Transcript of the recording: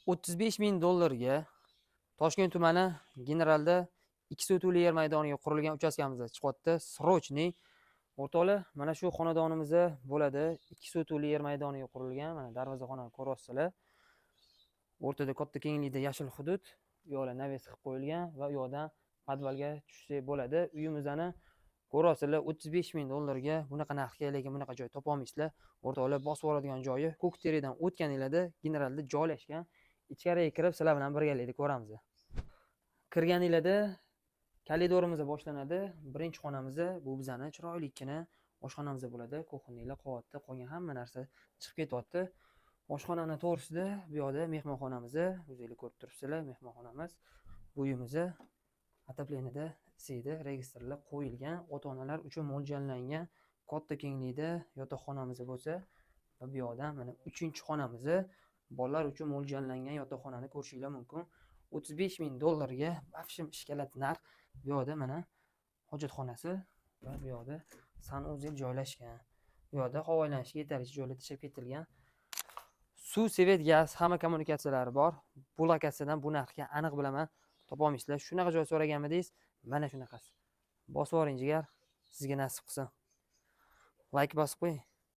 $35 ming Toshkent tumani Generalda 2 sotuvli yer maydoniga qurilgan uchastkamizda chiqyapti. Srochniy o'rtoqlar, mana shu xonadonimizda bo'ladi. 2 sotuvli yer maydoniga qurilgan. Mana darvozaxonani ko'ryapsizlar. O'rtada katta kenglikda yashil hudud, u yoqda naves qilib qo'yilgan va u yoqdan podvalga tushsak bo'ladi. Uyimizni ko'ryapsizlar, $35 ming bunaqa narxga, lekin bunaqa joy topa olmaysizlar. O'rtoqlar, bosib oladigan joyi Ko'kteridan o'tganinglarda Generalda joylashgan. Ichkariga kirib sizlar bilan birgalikda ko'ramiz. Kirganinglarda koridorimiz boshlanadi. Birinchi xonamiz bu bizani chiroylikkina oshxonamiz bo'ladi. Kuxoniylar qavatda qolgan hamma narsa chiqib ketyapti. Oshxonani to'g'risida bu yoqda mehmonxonamiz, o'zingizlar ko'rib turibsizlar, mehmonxonamiz. Bu uyimizda atapleniyada siyda registrlar qo'yilgan, ota-onalar uchun mo'ljallangan katta kenglikda yotoqxonamiz bo'lsa, va bu yoqdan mana 3-xonamiz, bolalar uchun mo'ljallangan yotoqxonani ko'rishingiz mumkin. $35 ming bafshim ishkalat narx. Bu yoqda mana hojatxonasi va bu yoqda sanuzel joylashgan. Bu yoqda havo aylanishiga yetarlicha joylar tashlab ketilgan. Suv, svet, gaz, hamma kommunikatsiyalari bor. Bu lokatsiyadan bu narxga aniq bilaman topa olmaysizlar. Shunaqa joy so'raganmidingiz? Mana shunaqasi. Bosib oring jigar, sizga nasib qilsin. Like bosib qo'ying.